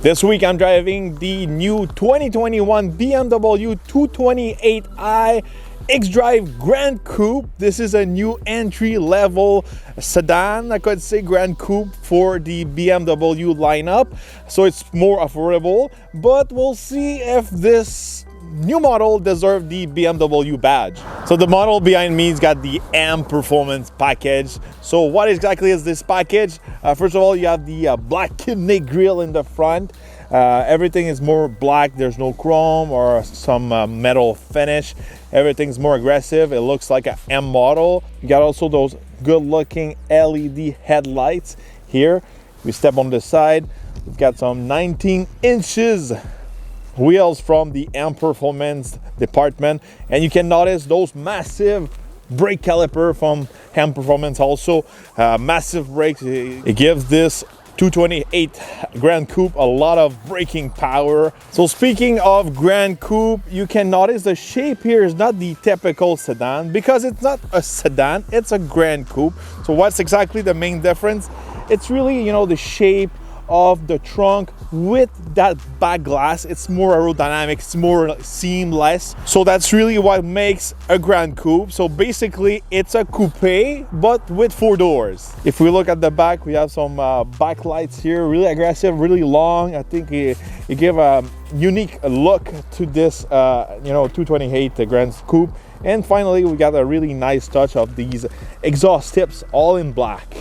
This week I'm driving the new 2021 BMW 228i Xdrive Gran Coupe. This is a new entry-level sedan, I could say, Gran Coupe for the BMW lineup. So it's more affordable, but we'll see if this new model deserves the BMW badge. So the model behind me has got the M Performance package. So what exactly is this package? First of all, you have the black kidney grille in the front. Everything is more black. There's no chrome or some metal finish. Everything's more aggressive. It looks like an M model. You got also those good looking LED headlights here. We step on the side. We've got some 19 inches wheels from the M Performance department, and you can notice those massive brake caliper from M Performance also. Massive brakes. It gives this 228 Gran Coupe a lot of braking power. So speaking of Gran Coupe, you can notice the shape here is not the typical sedan, because it's not a sedan, it's a Gran Coupe. So what's exactly the main difference? It's really, you know, the shape of the trunk with that back glass. It's more aerodynamic, it's more seamless. So that's really what makes a Gran Coupe. So basically it's a coupe but with 4 doors. If we look at the back, we have some backlights here, really aggressive, really long. I think it gives a unique look to this 228 Gran Coupe. And finally, we got a really nice touch of these exhaust tips, all in black.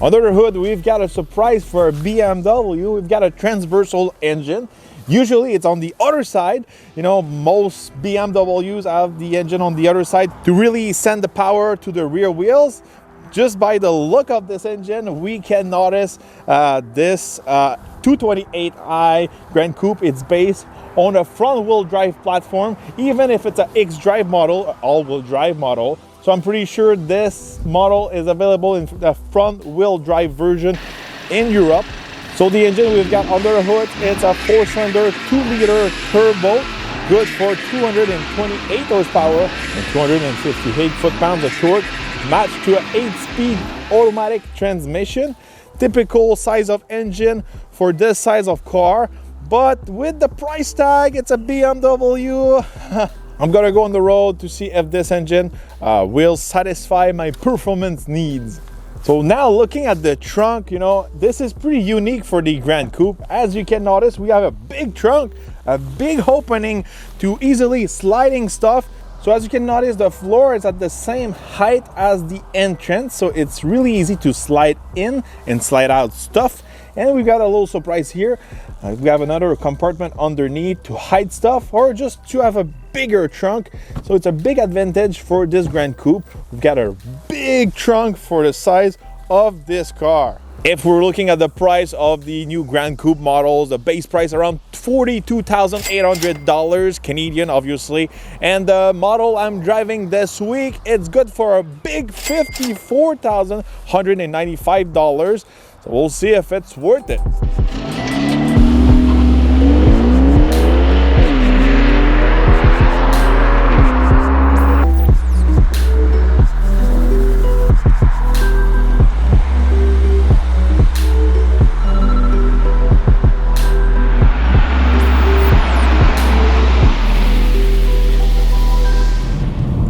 Under the hood, we've got a surprise for a BMW. We've got a transversal engine. Usually it's on the other side. You know, most BMWs have the engine on the other side to really send the power to the rear wheels. Just by the look of this engine, we can notice this 228i Gran Coupe. It's based on a front-wheel drive platform, even if it's an Xdrive model, all-wheel drive model. So I'm pretty sure this model is available in the front-wheel drive version in Europe. So the engine we've got under the hood, it's a 4-cylinder, 2-liter turbo, good for 228 horsepower and 258 foot-pounds of torque, matched to an 8-speed automatic transmission. Typical size of engine for this size of car, but with the price tag, it's a BMW. I'm gonna go on the road to see if this engine will satisfy my performance needs. So now looking at the trunk, you know, this is pretty unique for the Gran Coupe. As you can notice, we have a big trunk, a big opening to easily sliding stuff. So as you can notice, the floor is at the same height as the entrance, so it's really easy to slide in and slide out stuff. And we've got a little surprise here. We have another compartment underneath to hide stuff or just to have a bigger trunk. So it's a big advantage for this Gran Coupe. We've got a big trunk for the size of this car. If we're looking at the price of the new Gran Coupe models, the base price around $42,800 Canadian, obviously. And the model I'm driving this week, it's good for a big $54,195. So we'll see if it's worth it.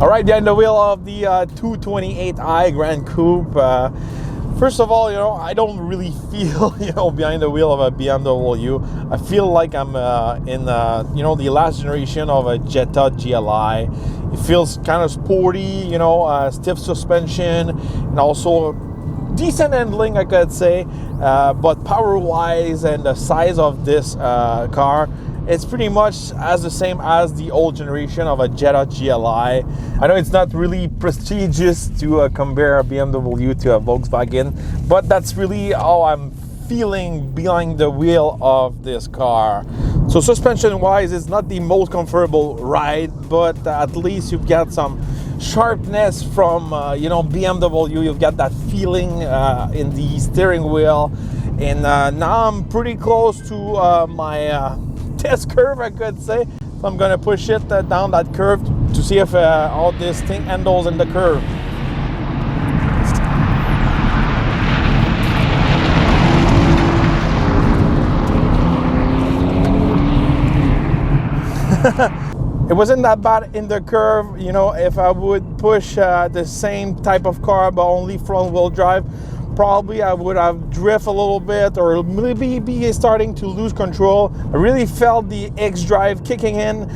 All right, behind the wheel of the 228i Gran Coupe. First of all, you know, I don't really feel, you know, behind the wheel of a BMW. I feel like I'm in, you know, the last generation of a Jetta GLI. It feels kind of sporty, you know, stiff suspension, and also decent handling, I could say. But power-wise and the size of this car, it's pretty much as the same as the old generation of a Jetta GLI. I know it's not really prestigious to compare a BMW to a Volkswagen, but that's really how I'm feeling behind the wheel of this car. So suspension wise, it's not the most comfortable ride, but at least you've got some sharpness from you know, BMW. You've got that feeling in the steering wheel, and now I'm pretty close to my test curve, I could say. So I'm gonna push it down that curve to see if all this thing handles in the curve. It wasn't that bad in the curve. You know, if I would push the same type of car but only front wheel drive, probably I would have drift a little bit or maybe be starting to lose control. I really felt the Xdrive kicking in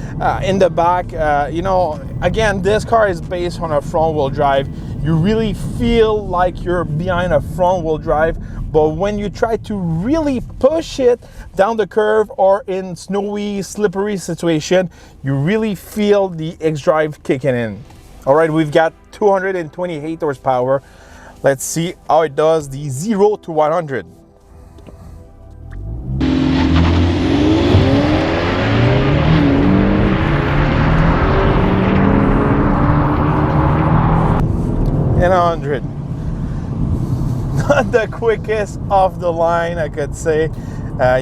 the back. You know, again, this car is based on a front wheel drive. You really feel like you're behind a front wheel drive, but when you try to really push it down the curve or in snowy, slippery situation, you really feel the Xdrive kicking in. All right, we've got 228 horsepower. Let's see how it does the 0 to 100. And 100. Not the quickest off the line, I could say.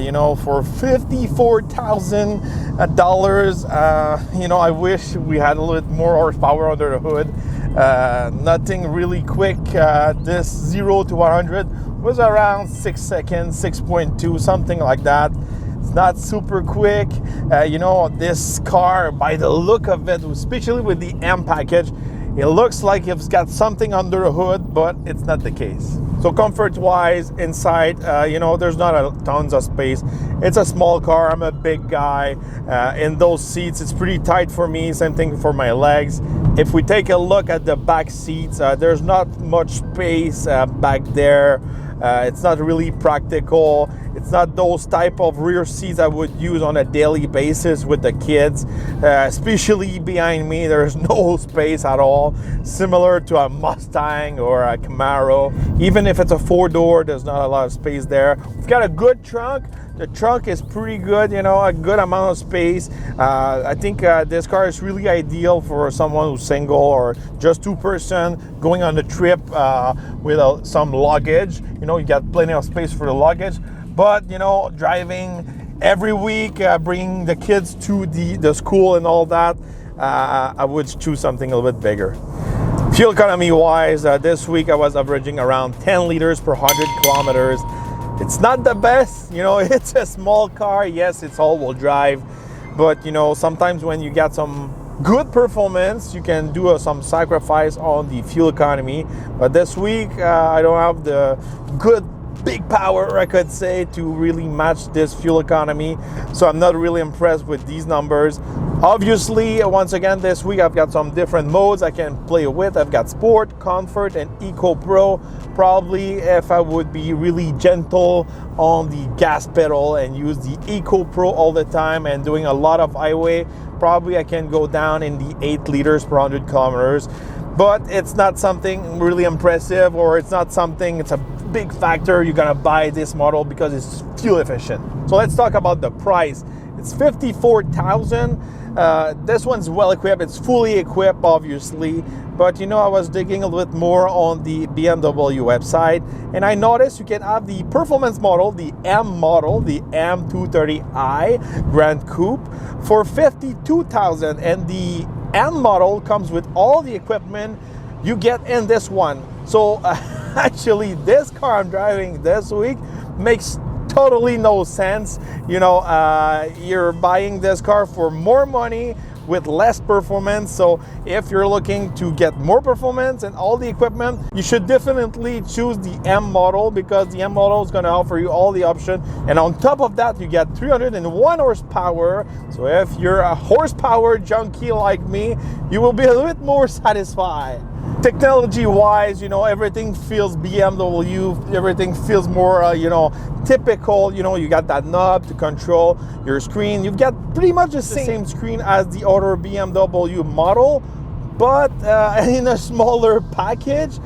You know, for $54,000, you know, I wish we had a little bit more horsepower under the hood. Nothing really quick. This 0 to 100 was around 6 seconds, 6.2, something like that. It's not super quick. You know, this car, by the look of it, especially with the M package, it looks like it's got something under the hood, but it's not the case. So comfort-wise, inside, you know, there's not tons of space. It's a small car. I'm a big guy. In those seats, it's pretty tight for me. Same thing for my legs. If we take a look at the back seats, there's not much space back there. It's not really practical. It's not those type of rear seats I would use on a daily basis with the kids. Especially behind me, there's no space at all. Similar to a Mustang or a Camaro. Even if it's a 4-door, there's not a lot of space there. We've got a good trunk. The trunk is pretty good, you know, a good amount of space. I think this car is really ideal for someone who's single or just 2-person going on a trip with some luggage. You know, you got plenty of space for the luggage. But, you know, driving every week, bringing the kids to the school and all that, I would choose something a little bit bigger. Fuel economy wise, this week I was averaging around 10 liters per 100 kilometers. It's not the best, you know, it's a small car. Yes, it's all-wheel drive, but, you know, sometimes when you get some good performance, you can do some sacrifice on the fuel economy. But this week, I don't have the good big power, I could say, to really match this fuel economy. So I'm not really impressed with these numbers. Obviously, once again, this week I've got some different modes I can play with. I've got Sport, Comfort, and Eco Pro. Probably if I would be really gentle on the gas pedal and use the Eco Pro all the time and doing a lot of highway, probably I can go down in the 8 liters per 100 kilometers. But it's not something really impressive, or it's not something, it's a big factor you're gonna buy this model because it's fuel efficient. So let's talk about the price. It's $54,000. This one's well equipped. It's fully equipped, obviously. But, you know, I was digging a little bit more on the BMW website, and I noticed you can have the performance model, the M model, the M230i Gran Coupe, for $52,000, and the M model comes with all the equipment you get in this one. So actually, this car I'm driving this week makes totally no sense. You know, you're buying this car for more money with less performance. So if you're looking to get more performance and all the equipment, you should definitely choose the M model, because the M model is going to offer you all the options. And on top of that, you get 301 horsepower. So if you're a horsepower junkie like me, you will be a little bit more satisfied. Technology wise, you know, everything feels BMW, everything feels more, you know, typical. You know, you got that knob to control your screen. You've got pretty much the same screen as the other BMW model, but in a smaller package.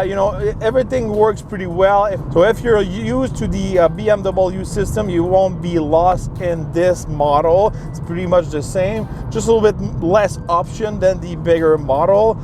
You know, everything works pretty well. So if you're used to the BMW system, you won't be lost in this model. It's pretty much the same, just a little bit less option than the bigger model.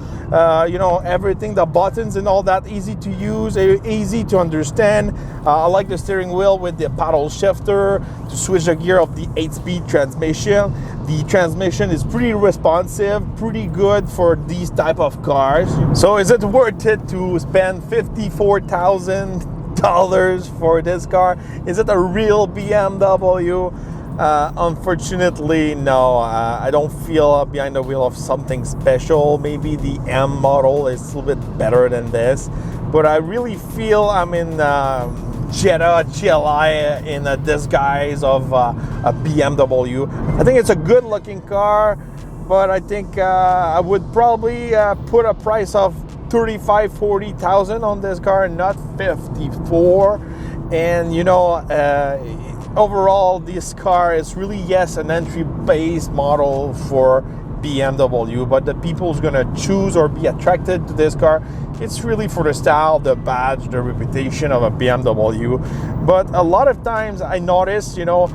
You know, everything, the buttons and all that, easy to use, easy to understand. I like the steering wheel with the paddle shifter to switch the gear of the 8-speed transmission. The transmission is pretty responsive, pretty good for these type of cars. So is it worth it to spend $54,000 for this car? Is it a real BMW? Unfortunately, no. I don't feel behind the wheel of something special. Maybe the M model is a little bit better than this, but I really feel I'm in Jetta GLI in a disguise of a BMW. I think it's a good-looking car, but I think I would probably put a price of 35,000-40,000 on this car, not 54. And you know, overall, this car is really, yes, an entry-based model for BMW, but the people who's gonna choose or be attracted to this car, it's really for the style, the badge, the reputation of a BMW. But a lot of times I notice, you know,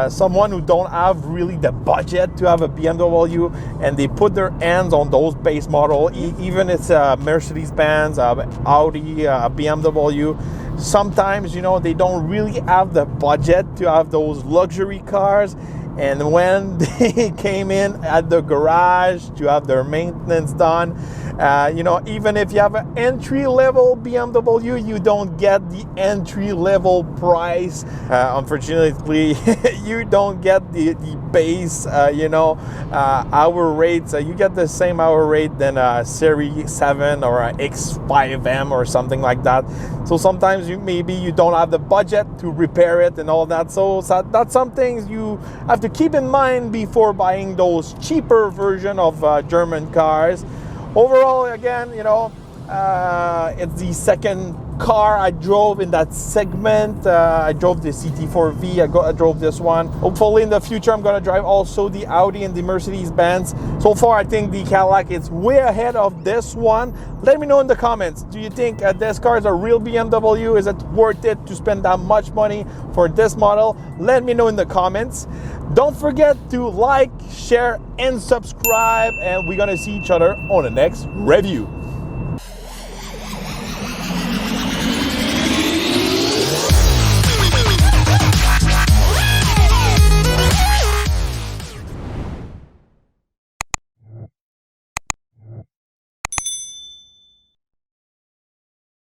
someone who don't have really the budget to have a BMW, and they put their hands on those base model, even it's a Mercedes-Benz, Audi, BMW. Sometimes, you know, they don't really have the budget to have those luxury cars. And when they came in at the garage to have their maintenance done, you know, even if you have an entry-level BMW, you don't get the entry-level price. Unfortunately, you don't get the base, you know, hour rates. You get the same hour rate than a Series 7 or a X5M or something like that. So sometimes maybe you don't have the budget to repair it and all that. So that's some things you have to keep in mind before buying those cheaper version of German cars. Overall, again, you know, it's the second car I drove in that segment. I drove the CT4V, I drove this one. Hopefully in the future I'm going to drive also the Audi and the Mercedes-Benz. So far I think the Cadillac is way ahead of this one. Let me know in the comments, do you think this car is a real BMW? Is it worth it to spend that much money for this model? Let me know in the comments. Don't forget to like, share, and subscribe, and we're gonna see each other on the next review.